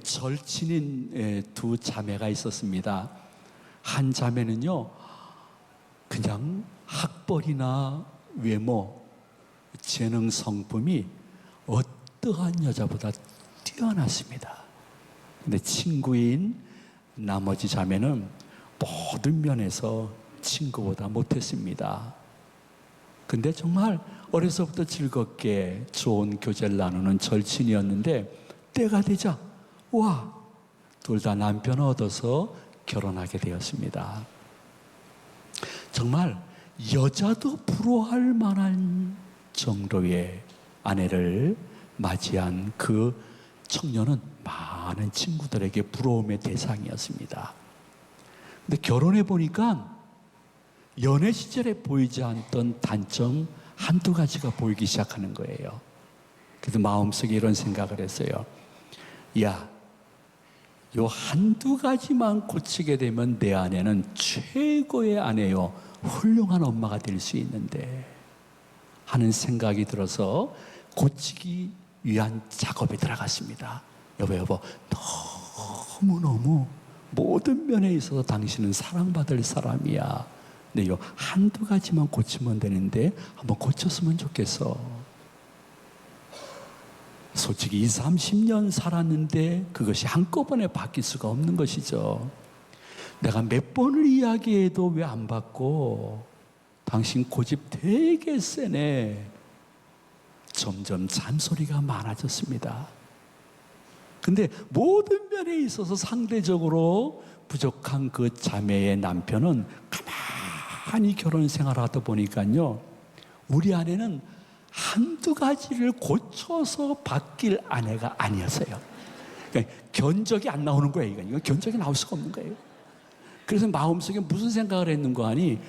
절친인 두 자매가 있었습니다. 한 자매는요, 그냥 학벌이나 외모, 재능, 성품이 어떠한 여자보다 뛰어났습니다. 근데 친구인 나머지 자매는 모든 면에서 친구보다 못했습니다. 근데 정말 어려서부터 즐겁게 좋은 교제를 나누는 절친이었는데 때가 되자 둘 다 남편을 얻어서 결혼하게 되었습니다. 정말 여자도 부러워할 만한 정도의 아내를 맞이한 그 청년은 많은 친구들에게 부러움의 대상이었습니다. 근데 결혼해 보니까 연애 시절에 보이지 않던 단점 한두 가지가 보이기 시작하는 거예요. 그래서 마음속에 이런 생각을 했어요. 요 한두 가지만 고치게 되면 내 아내는 최고의 아내요, 훌륭한 엄마가 될 수 있는데 하는 생각이 들어서 고치기 위한 작업에 들어갔습니다. 여보, 너무너무 모든 면에 있어서 당신은 사랑받을 사람이야. 근데 요 한두 가지만 고치면 되는데 한번 고쳤으면 좋겠어. 솔직히 20, 30년 살았는데 그것이 한꺼번에 바뀔 수가 없는 것이죠. 내가 몇 번을 이야기해도 왜 안 받고, 당신 고집 되게 세네. 점점 잔소리가 많아졌습니다. 근데 모든 면에 있어서 상대적으로 부족한 그 자매의 남편은 가만히 결혼 생활하다 보니까요, 우리 아내는 한두 가지를 고쳐서 바뀔 아내가 아니었어요. 그러니까 견적이 안 나오는 거예요. 이건 견적이 나올 수가 없는 거예요. 그래서 마음속에 무슨 생각을 했는가 하니,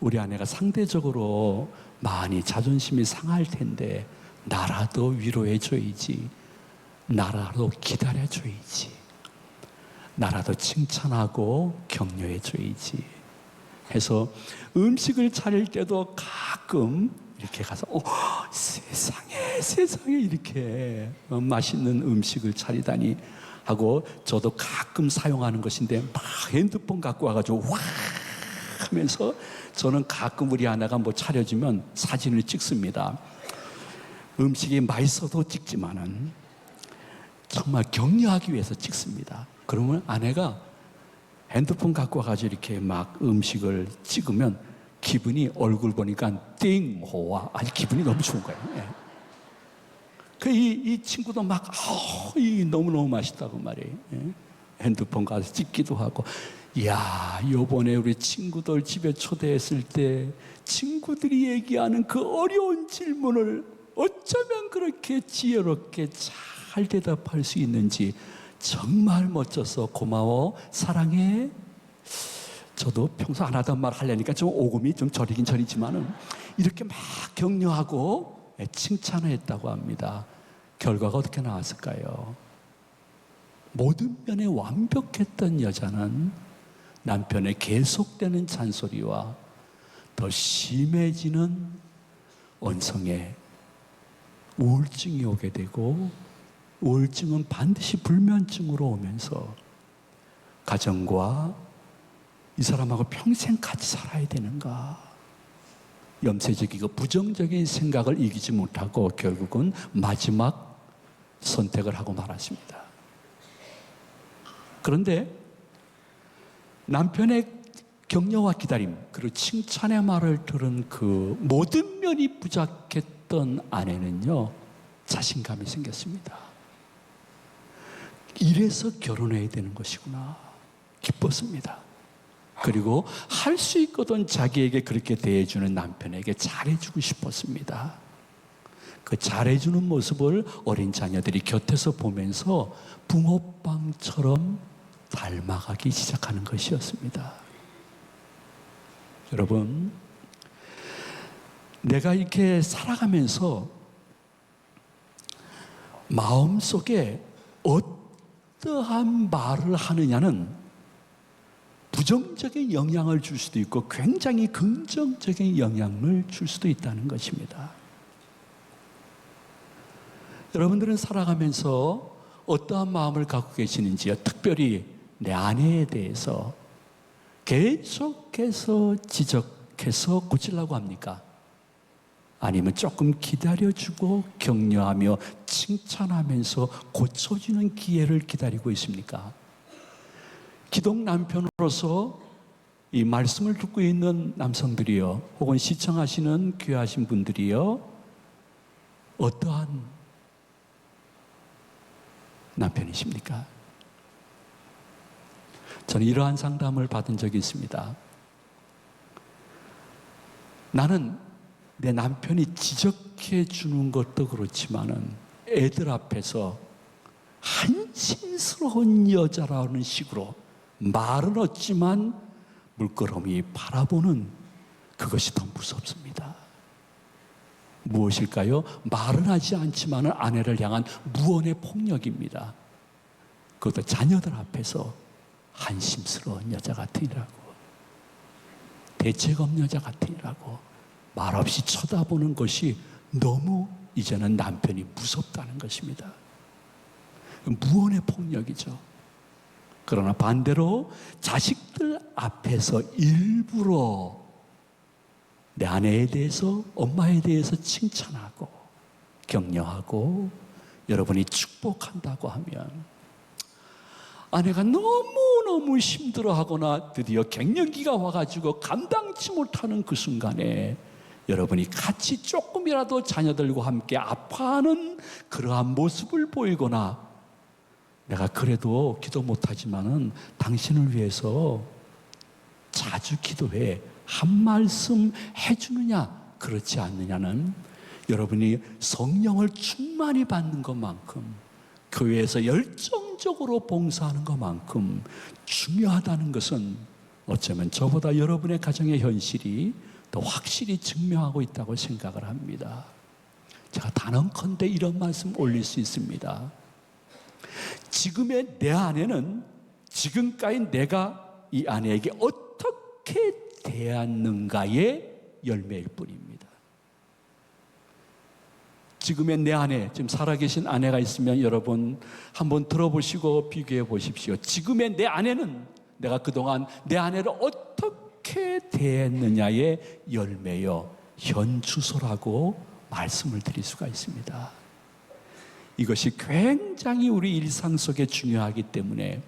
우리 아내가 상대적으로 많이 자존심이 상할 텐데 나라도 위로해 줘야지, 나라도 기다려 줘야지, 나라도 칭찬하고 격려해 줘야지 해서 음식을 차릴 때도 가끔 이렇게 가서 세상에 이렇게 맛있는 음식을 차리다니 하고, 저도 가끔 사용하는 것인데 막 핸드폰 갖고 와가지고 와 하면서 저는 가끔 우리 아내가 뭐 차려주면 사진을 찍습니다. 음식이 맛있어도 찍지만은 정말 격려하기 위해서 찍습니다. 그러면 아내가 핸드폰 갖고 와가지고 이렇게 막 음식을 찍으면 기분이, 얼굴 보니까 띵호와 아주 기분이 너무 좋은 거예요. 이 친구도 막 너무너무 맛있다고 말이에요. 핸드폰 가서 찍기도 하고, 요번에 우리 친구들 집에 초대했을 때 친구들이 얘기하는 그 어려운 질문을 어쩌면 그렇게 지혜롭게 잘 대답할 수 있는지 정말 멋져서 고마워, 사랑해. 저도 평소 안 하던 말 하려니까 좀 오금이 좀 저리긴 저리지만은 이렇게 막 격려하고 칭찬을 했다고 합니다. 결과가 어떻게 나왔을까요? 모든 면에 완벽했던 여자는 남편의 계속되는 잔소리와 더 심해지는 원성에 우울증이 오게 되고, 우울증은 반드시 불면증으로 오면서 가정과 이 사람하고 평생 같이 살아야 되는가, 염세적이고 부정적인 생각을 이기지 못하고 결국은 마지막 선택을 하고 말았습니다. 그런데 남편의 격려와 기다림, 그리고 칭찬의 말을 들은 그 모든 면이 부족했던 아내는요, 자신감이 생겼습니다. 이래서 결혼해야 되는 것이구나 기뻤습니다. 그리고 할 수 있거든 자기에게 그렇게 대해주는 남편에게 잘해주고 싶었습니다. 그 잘해주는 모습을 어린 자녀들이 곁에서 보면서 붕어빵처럼 닮아가기 시작하는 것이었습니다. 여러분, 내가 이렇게 살아가면서 마음속에 어떠한 말을 하느냐는 부정적인 영향을 줄 수도 있고 굉장히 긍정적인 영향을 줄 수도 있다는 것입니다. 여러분들은 살아가면서 어떠한 마음을 갖고 계시는지요? 특별히 내 아내에 대해서 계속해서 지적해서 고치려고 합니까? 아니면 조금 기다려주고 격려하며 칭찬하면서 고쳐주는 기회를 기다리고 있습니까? 기독 남편으로서 이 말씀을 듣고 있는 남성들이요, 혹은 시청하시는 귀하신 분들이요, 어떠한 남편이십니까? 저는 이러한 상담을 받은 적이 있습니다. 나는 내 남편이 지적해 주는 것도 그렇지만은 애들 앞에서 한심스러운 여자라는 식으로 말은 없지만 물끄러미 바라보는 그것이 더 무섭습니다. 무엇일까요? 말은 하지 않지만 아내를 향한 무언의 폭력입니다. 그것도 자녀들 앞에서 한심스러운 여자 같으니라고, 대책 없는 여자 같으니라고 말없이 쳐다보는 것이 너무 이제는 남편이 무섭다는 것입니다. 무언의 폭력이죠. 그러나 반대로 자식들 앞에서 일부러 내 아내에 대해서, 엄마에 대해서 칭찬하고 격려하고 여러분이 축복한다고 하면 아내가 너무너무 힘들어하거나 드디어 갱년기가 와가지고 감당치 못하는 그 순간에 여러분이 같이 조금이라도 자녀들과 함께 아파하는 그러한 모습을 보이거나, 내가 그래도 기도 못하지만은 당신을 위해서 자주 기도해 한 말씀 해주느냐 그렇지 않느냐는, 여러분이 성령을 충만히 받는 것만큼, 교회에서 열정적으로 봉사하는 것만큼 중요하다는 것은 어쩌면 저보다 여러분의 가정의 현실이 더 확실히 증명하고 있다고 생각을 합니다. 제가 단언컨대 이런 말씀 올릴 수 있습니다. 지금의 내 아내는 지금까지 내가 이 아내에게 어떻게 대했는가의 열매일 뿐입니다. 지금의 내 아내, 지금 살아계신 아내가 있으면 여러분 한번 들어보시고 비교해 보십시오. 지금의 내 아내는 내가 그동안 내 아내를 어떻게 대했느냐의 열매요, 현주소라고 말씀을 드릴 수가 있습니다. 이것이 굉장히 우리 일상 속에 중요하기 때문에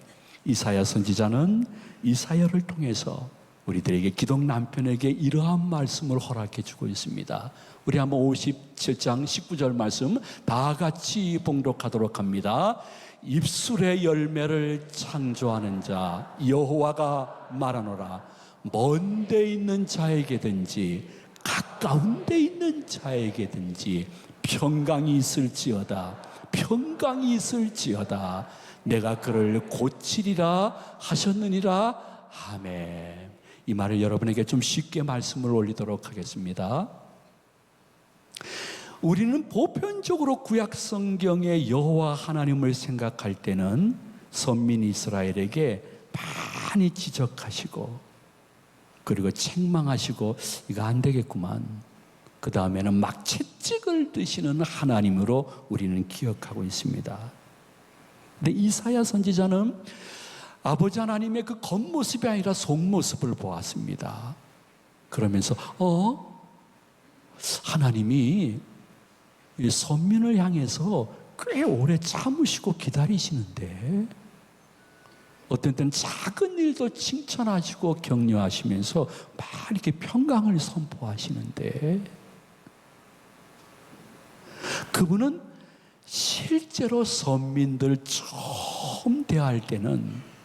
이사야 선지자는 이사야를 통해서 우리들에게 기독 남편에게 이러한 말씀을 허락해 주고 있습니다. 우리 한번 57장 19절 말씀 다 같이 봉독하도록 합니다. 입술의 열매를 창조하는 자 여호와가 말하노라. 먼 데 있는 자에게든지 가까운 데 있는 자에게든지 평강이 있을지어다. 평강이 있을지어다. 내가 그를 고치리라 하셨느니라. 아멘. 이 말을 여러분에게 좀 쉽게 말씀을 올리도록 하겠습니다. 우리는 보편적으로 구약 성경의 여호와 하나님을 생각할 때는 선민 이스라엘에게 많이 지적하시고 그리고 책망하시고 이거 안 되겠구만, 그 다음에는 막 채찍을 드시는 하나님으로 우리는 기억하고 있습니다. 근데 이사야 선지자는 아버지 하나님의 그 겉모습이 아니라 속모습을 보았습니다. 그러면서 하나님이 이 선민을 향해서 꽤 오래 참으시고 기다리시는데, 어떤 때는 작은 일도 칭찬하시고 격려하시면서 막 이렇게 평강을 선포하시는데, 그분은 실제로 선민들 처음 대할 때는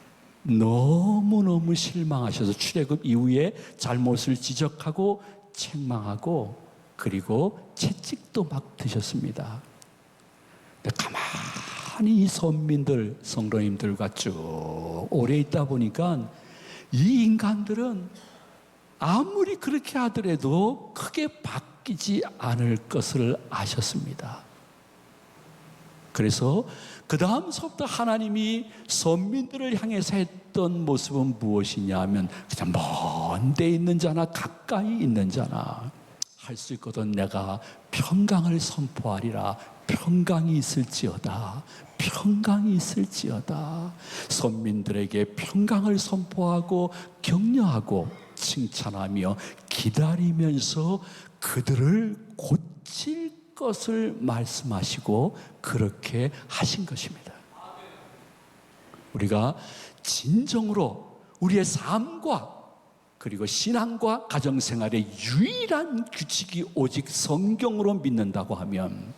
너무너무 실망하셔서 출애굽 이후에 잘못을 지적하고 책망하고 그리고 채찍도 막 드셨습니다. 근데 가만히 이 선민들, 성도님들과 쭉 오래 있다 보니까 이 인간들은 아무리 그렇게 하더라도 크게 바뀌지 않을 것을 아셨습니다. 그래서 그 다음서부터 하나님이 선민들을 향해서 했던 모습은 무엇이냐 하면 그냥 먼 데 있는 자나 가까이 있는 자나 할 수 있거든 내가 평강을 선포하리라, 평강이 있을지어다. 평강이 있을지어다. 선민들에게 평강을 선포하고 격려하고 칭찬하며 기다리면서 그들을 고칠 것을 말씀하시고 그렇게 하신 것입니다. 우리가 진정으로 우리의 삶과 그리고 신앙과 가정생활의 유일한 규칙이 오직 성경으로 믿는다고 하면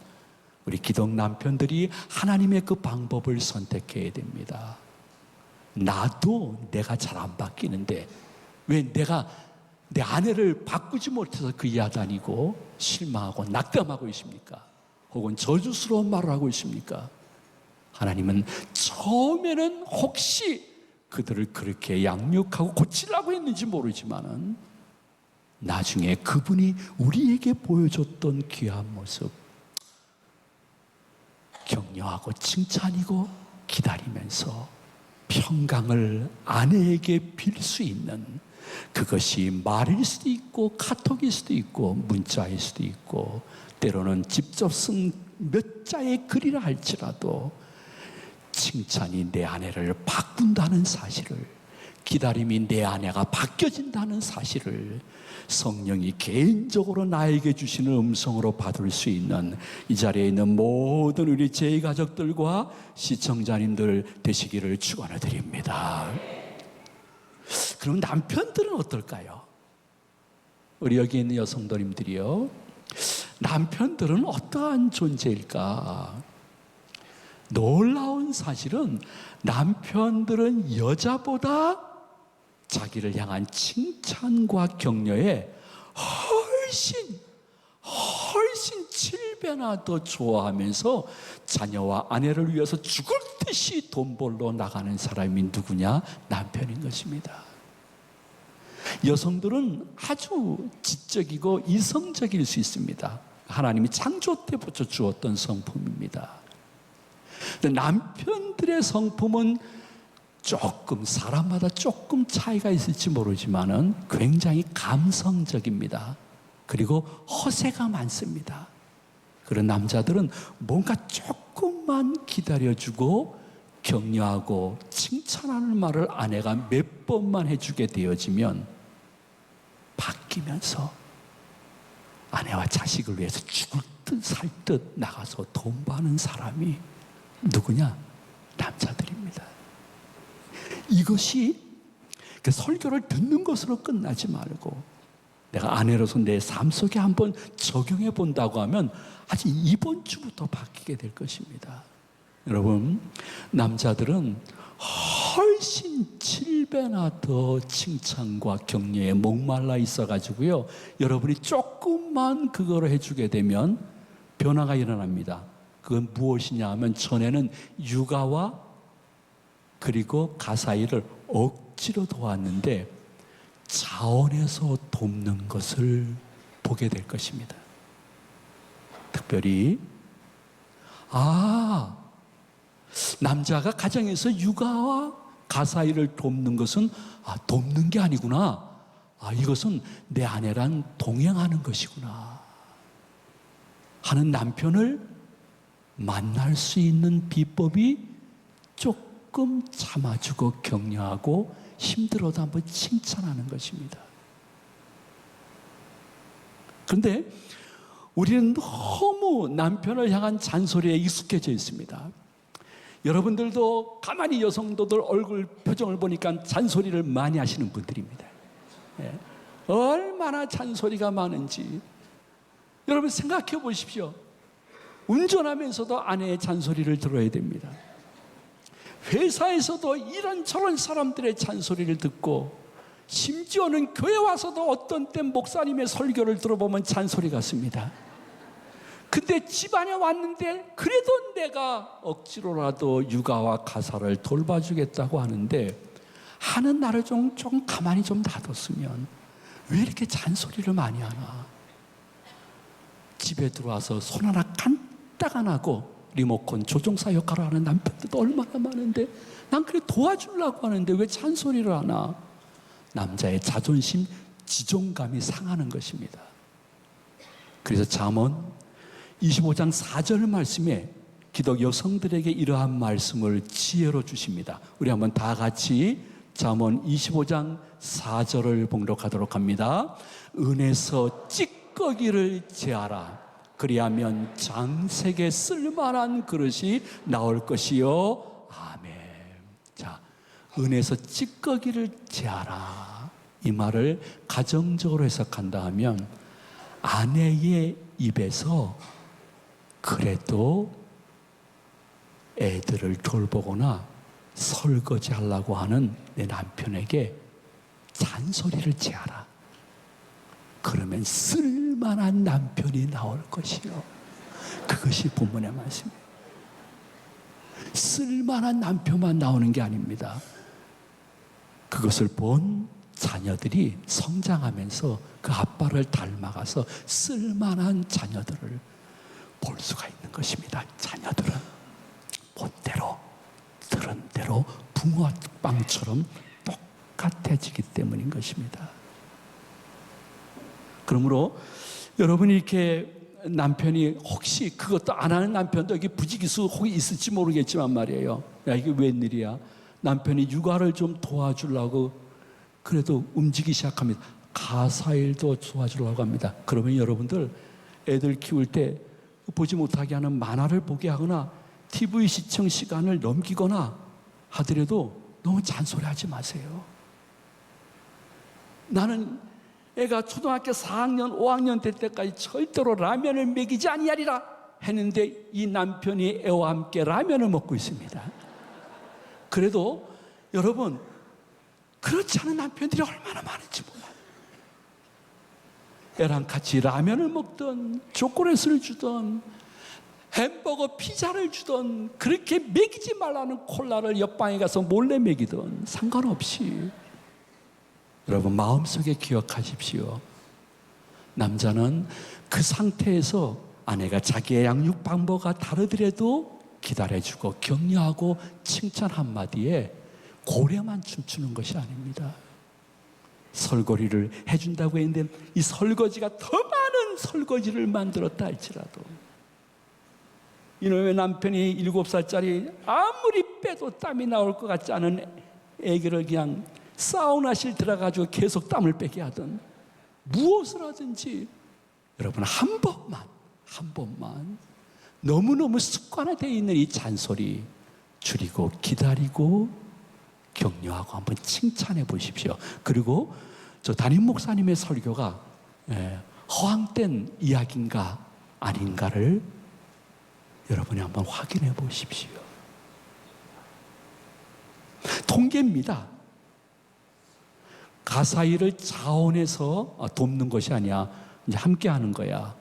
우리 기독 남편들이 하나님의 그 방법을 선택해야 됩니다. 나도 내가 잘 안 바뀌는데 왜 내가 내 아내를 바꾸지 못해서 그 이하 다니고 실망하고 낙담하고 있습니까? 혹은 저주스러운 말을 하고 있습니까? 하나님은 처음에는 혹시 그들을 그렇게 양육하고 고치려고 했는지 모르지만은 나중에 그분이 우리에게 보여줬던 귀한 모습, 격려하고 칭찬이고 기다리면서 평강을 아내에게 빌 수 있는, 그것이 말일 수도 있고 카톡일 수도 있고 문자일 수도 있고 때로는 직접 쓴 몇 자의 글이라 할지라도 칭찬이 내 아내를 바꾼다는 사실을, 기다림이 내 아내가 바뀌어진다는 사실을 성령이 개인적으로 나에게 주시는 음성으로 받을 수 있는 이 자리에 있는 모든 우리 제2가족들과 시청자님들 되시기를 축원해 드립니다. 그럼 남편들은 어떨까요? 우리 여기 있는 여성도님들이요, 남편들은 어떠한 존재일까? 놀라운 사실은 남편들은 여자보다 자기를 향한 칭찬과 격려에 훨씬 7배나 더 좋아하면서 자녀와 아내를 위해서 죽을 듯이 돈 벌러 나가는 사람이 누구냐? 남편인 것입니다. 여성들은 아주 지적이고 이성적일 수 있습니다. 하나님이 창조 때 붙여 주었던 성품입니다. 남편들의 성품은 조금 사람마다 조금 차이가 있을지 모르지만은 굉장히 감성적입니다. 그리고 허세가 많습니다. 그런 남자들은 뭔가 조금만 기다려주고 격려하고 칭찬하는 말을 아내가 몇 번만 해주게 되어지면 바뀌면서 아내와 자식을 위해서 죽을 듯 살 듯 나가서 돈 버는 사람이 누구냐? 남자들입니다. 이것이 설교를 듣는 것으로 끝나지 말고 내가 아내로서 내 삶 속에 한번 적용해 본다고 하면 아직 이번 주부터 바뀌게 될 것입니다. 여러분, 남자들은 훨씬 7배나 더 칭찬과 격려에 목말라 있어가지고요, 여러분이 조금만 그거를 해주게 되면 변화가 일어납니다. 그건 무엇이냐 하면 전에는 육아와 그리고 가사일을 억지로 도왔는데 자원해서 돕는 것을 보게 될 것입니다. 특별히 남자가 가정에서 육아와 가사일을 돕는 것은 돕는 게 아니구나, 이것은 내 아내랑 동행하는 것이구나 하는 남편을 만날 수 있는 비법이 조금 참아주고 격려하고 힘들어도 한번 칭찬하는 것입니다. 그런데 우리는 너무 남편을 향한 잔소리에 익숙해져 있습니다. 여러분들도 가만히 여성도들 얼굴 표정을 보니까 잔소리를 많이 하시는 분들입니다. 얼마나 잔소리가 많은지 여러분 생각해 보십시오. 운전하면서도 아내의 잔소리를 들어야 됩니다. 회사에서도 이런저런 사람들의 잔소리를 듣고, 심지어는 교회 와서도 어떤 때 목사님의 설교를 들어보면 잔소리가 씁니다. 근데 집안에 왔는데 그래도 내가 억지로라도 육아와 가사를 돌봐주겠다고 하는데 하는 나를 좀 가만히 좀 놔뒀으면 왜 이렇게 잔소리를 많이 하나? 집에 들어와서 손 하나 깐딱 안 하고 리모컨 조종사 역할을 하는 남편들도 얼마나 많은데 난 그래 도와주려고 하는데 왜 잔소리를 하나? 남자의 자존심, 지존감이 상하는 것입니다. 그래서 잠언 25장 4절 말씀에 기독 여성들에게 이러한 말씀을 지혜로 주십니다. 우리 한번 다 같이 잠언 25장 4절을 봉독하도록 합니다. 은에서 찌꺼기를 제하라. 그리하면 장색에 쓸만한 그릇이 나올 것이요. 아멘. 자, 은에서 찌꺼기를 제하라. 이 말을 가정적으로 해석한다 하면 아내의 입에서 그래도 애들을 돌보거나 설거지 하려고 하는 내 남편에게 잔소리를 제하라. 그러면 쓸만한 남편이 나올 것이요. 그것이 본문의 말씀이에요. 쓸만한 남편만 나오는 게 아닙니다. 그것을 본 자녀들이 성장하면서 그 아빠를 닮아가서 쓸만한 자녀들을 볼 수가 있는 것입니다. 자녀들은 본대로 들은 대로 붕어빵처럼 똑같아지기 때문인 것입니다. 그러므로 여러분이 이렇게 남편이 혹시 그것도 안 하는 남편도 여기 부지기수 혹이 있을지 모르겠지만 말이에요. 야, 이게 웬일이야? 남편이 육아를 좀 도와주려고 그래도 움직이기 시작합니다. 가사일도 도와주려고 합니다. 그러면 여러분들 애들 키울 때 보지 못하게 하는 만화를 보게 하거나 TV 시청 시간을 넘기거나 하더라도 너무 잔소리하지 마세요. 나는 애가 초등학교 4학년, 5학년 될 때까지 절대로 라면을 먹이지 아니하리라 했는데 이 남편이 애와 함께 라면을 먹고 있습니다. 그래도 여러분 그렇지 않은 남편들이 얼마나 많은지 몰라요. 애랑 같이 라면을 먹던 초콜릿을 주던 햄버거 피자를 주던 그렇게 먹이지 말라는 콜라를 옆방에 가서 몰래 먹이던 상관없이 여러분 마음속에 기억하십시오. 남자는 그 상태에서 아내가 자기의 양육 방법과 다르더라도 기다려주고 격려하고 칭찬 한마디에 고래만 춤추는 것이 아닙니다. 설거지를 해준다고 했는데 이 설거지가 더 많은 설거지를 만들었다 할지라도 이놈의 남편이 7살짜리 아무리 빼도 땀이 나올 것 같지 않은 애기를 그냥 사우나실 들어가지고 계속 땀을 빼게 하든 무엇을 하든지 여러분 한 번만 너무너무 습관화되어 있는 이 잔소리 줄이고 기다리고 격려하고 한번 칭찬해 보십시오. 그리고 저 담임 목사님의 설교가 허황된 이야기인가 아닌가를 여러분이 한번 확인해 보십시오. 통계입니다. 가사일을 자원해서 돕는 것이 아니야. 이제 함께 하는 거야.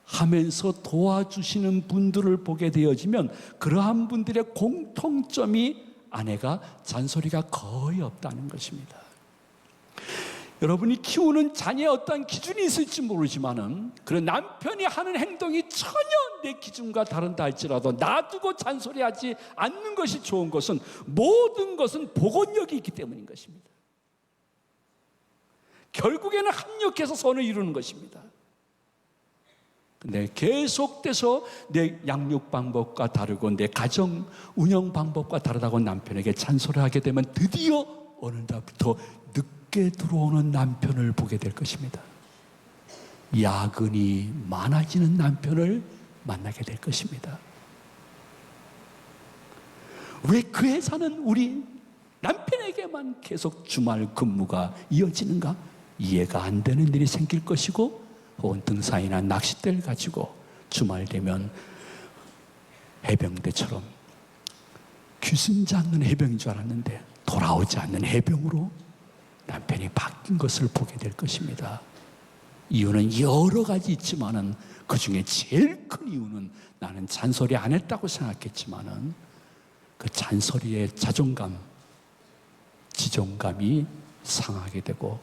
하면서 도와주시는 분들을 보게 되어지면 그러한 분들의 공통점이 아내가 잔소리가 거의 없다는 것입니다. 여러분이 키우는 자녀의 어떤 기준이 있을지 모르지만은 그런 남편이 하는 행동이 전혀 내 기준과 다른다 할지라도 놔두고 잔소리하지 않는 것이 좋은 것은 모든 것은 복원력이 있기 때문인 것입니다. 결국에는 합력해서 선을 이루는 것입니다. 근데 계속돼서 내 양육 방법과 다르고 내 가정 운영 방법과 다르다고 남편에게 잔소리하게 되면 드디어 어느 날부터 늦게 들어오는 남편을 보게 될 것입니다. 야근이 많아지는 남편을 만나게 될 것입니다. 왜 그 회사는 우리 남편에게만 계속 주말 근무가 이어지는가? 이해가 안 되는 일이 생길 것이고 혹은 등산이나 낚싯대를 가지고 주말 되면 해병대처럼 귀순지 않는 해병인 줄 알았는데 돌아오지 않는 해병으로 남편이 바뀐 것을 보게 될 것입니다. 이유는 여러 가지 있지만은 그 중에 제일 큰 이유는 나는 잔소리 안 했다고 생각했지만은 그 잔소리의 자존감, 지존감이 상하게 되고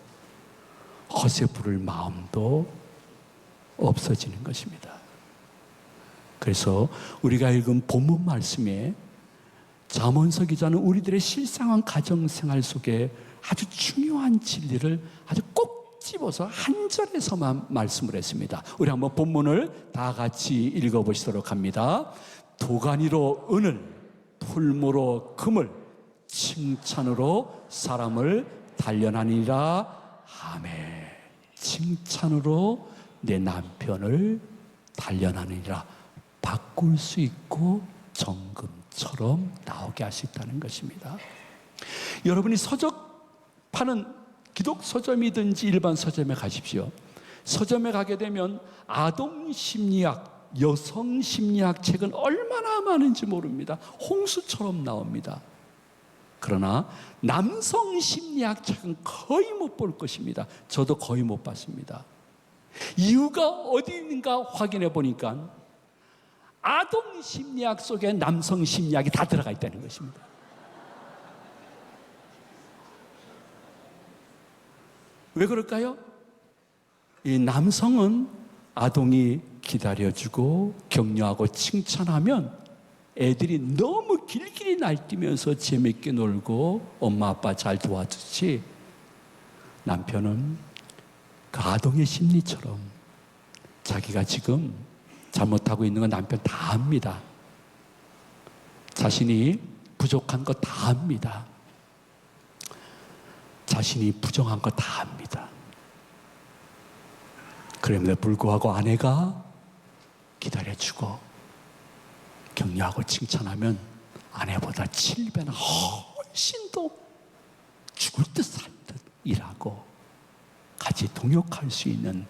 허세 부를 마음도 없어지는 것입니다. 그래서 우리가 읽은 본문 말씀에 잠언서 기자는 우리들의 실상한 가정생활 속에 아주 중요한 진리를 아주 꼭 집어서 한 절에서만 말씀을 했습니다. 우리 한번 본문을 다 같이 읽어보시도록 합니다. 도가니로 은을, 풀무로 금을, 칭찬으로 사람을 단련하니라. 아멘. 칭찬으로 내 남편을 단련하느니라. 바꿀 수 있고 정금처럼 나오게 할 수 있다는 것입니다. 여러분이 서적 파는 기독 서점이든지 일반 서점에 가십시오. 서점에 가게 되면 아동 심리학, 여성 심리학 책은 얼마나 많은지 모릅니다. 홍수처럼 나옵니다. 그러나 남성 심리학 책은 거의 못 볼 것입니다. 저도 거의 못 봤습니다. 이유가 어디 있는가 확인해 보니까 아동 심리학 속에 남성 심리학이 다 들어가 있다는 것입니다. 왜 그럴까요? 이 남성은 아동이 기다려주고 격려하고 칭찬하면 애들이 너무 길길이 날뛰면서 재밌게 놀고 엄마 아빠 잘 도와주지, 남편은 그 아동의 심리처럼 자기가 지금 잘못하고 있는 건 남편 다 압니다. 자신이 부족한 거 다 압니다. 자신이 부정한 거 다 압니다. 그럼에도 불구하고 아내가 기다려주고 격려하고 칭찬하면 아내보다 7배나 훨씬 더 죽을 듯 살 듯 일하고 같이 동역할 수 있는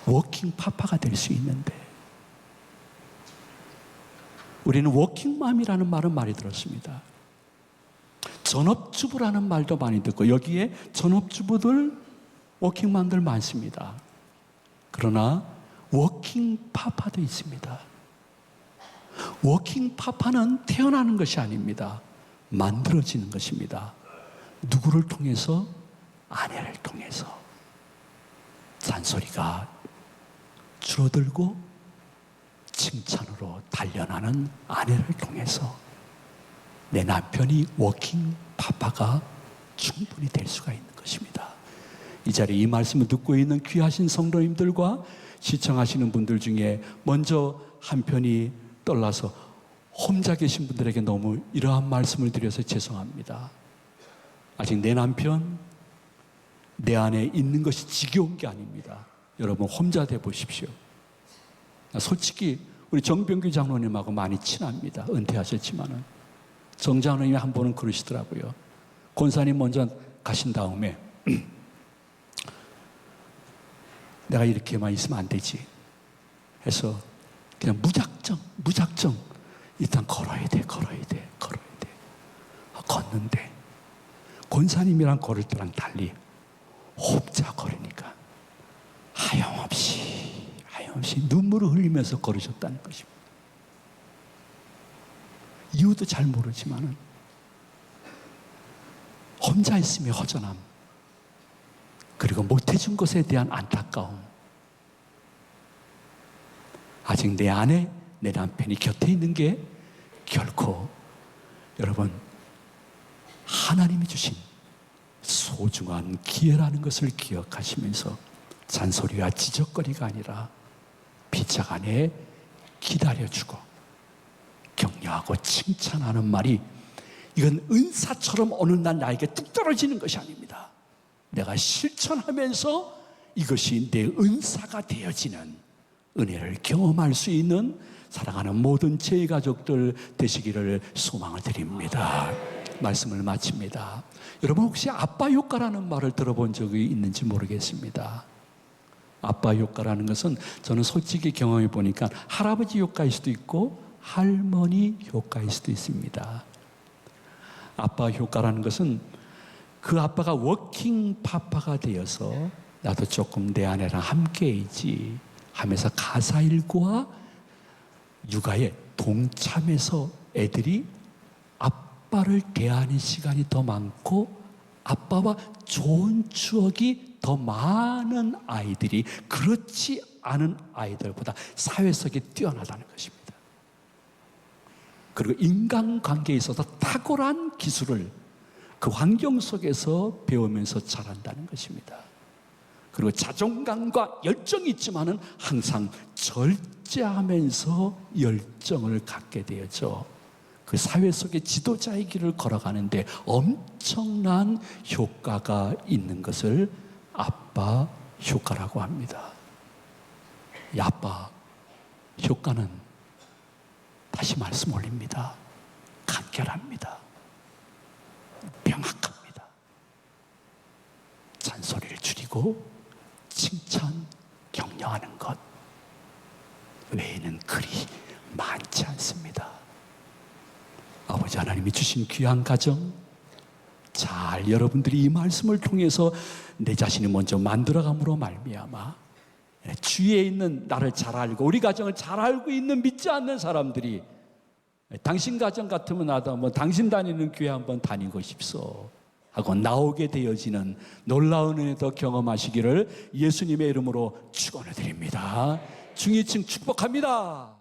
워킹 파파가 될 수 있는데, 우리는 워킹맘이라는 말은 많이 들었습니다. 전업주부라는 말도 많이 듣고 여기에 전업주부들, 워킹맘들 많습니다. 그러나 워킹 파파도 있습니다. 워킹 파파는 태어나는 것이 아닙니다. 만들어지는 것입니다. 누구를 통해서? 아내를 통해서. 잔소리가 줄어들고 칭찬으로 단련하는 아내를 통해서 내 남편이 워킹 파파가 충분히 될 수가 있는 것입니다. 이 자리에 이 말씀을 듣고 있는 귀하신 성도님들과 시청하시는 분들 중에 먼저 한편이 떠나서 혼자 계신 분들에게 너무 이러한 말씀을 드려서 죄송합니다. 아직 내 남편, 내 안에 있는 것이 지겨운 게 아닙니다. 여러분 혼자 돼 보십시오. 솔직히 우리 정병규 장로님하고 많이 친합니다. 은퇴하셨지만은. 정 장로님이 한 번은 그러시더라고요. 권사님 먼저 가신 다음에 내가 이렇게만 있으면 안 되지 해서 그냥 무작정 일단 걸어야 돼. 걷는데 권사님이랑 걸을 때랑 달리 혼자 걸으니까 하염없이 눈물을 흘리면서 걸으셨다는 것입니다. 이유도 잘 모르지만은 혼자 있음의 허전함, 그리고 못해준 것에 대한 안타까움, 아직 내 안에 내 남편이 곁에 있는 게 결코 여러분 하나님이 주신 소중한 기회라는 것을 기억하시면서 잔소리와 지적거리가 아니라 빗짝 안에 기다려주고 격려하고 칭찬하는 말이, 이건 은사처럼 어느 날 나에게 뚝 떨어지는 것이 아닙니다. 내가 실천하면서 이것이 내 은사가 되어지는 은혜를 경험할 수 있는 사랑하는 모든 제 가족들 되시기를 소망을 드립니다. 말씀을 마칩니다. 여러분 혹시 아빠 효과라는 말을 들어본 적이 있는지 모르겠습니다. 아빠 효과라는 것은 저는 솔직히 경험해 보니까 할아버지 효과일 수도 있고 할머니 효과일 수도 있습니다. 아빠 효과라는 것은 그 아빠가 워킹 파파가 되어서 나도 조금 내 아내랑 함께이지 하면서 가사일과 육아에 동참해서 애들이 아빠를 대하는 시간이 더 많고 아빠와 좋은 추억이 더 많은 아이들이 그렇지 않은 아이들보다 사회성이 뛰어나다는 것입니다. 그리고 인간관계에 있어서 탁월한 기술을 그 환경 속에서 배우면서 자란다는 것입니다. 그리고 자존감과 열정이 있지만은 항상 절제하면서 열정을 갖게 되었죠. 그 사회 속의 지도자의 길을 걸어가는데 엄청난 효과가 있는 것을 아빠 효과라고 합니다. 이 아빠 효과는 다시 말씀 올립니다. 간결합니다. 명확합니다. 잔소리를 줄이고 칭찬, 격려하는 것 외에는 그리 많지 않습니다. 아버지 하나님이 주신 귀한 가정, 잘 여러분들이 이 말씀을 통해서 내 자신이 먼저 만들어감으로 말미암아 주위에 있는 나를 잘 알고 우리 가정을 잘 알고 있는 믿지 않는 사람들이 당신 가정 같으면 나도 한번 당신 다니는 교회 한번 다니고 싶소 하고 나오게 되어지는 놀라운 은혜도 경험하시기를 예수님의 이름으로 축원을 드립니다. 중위층 축복합니다.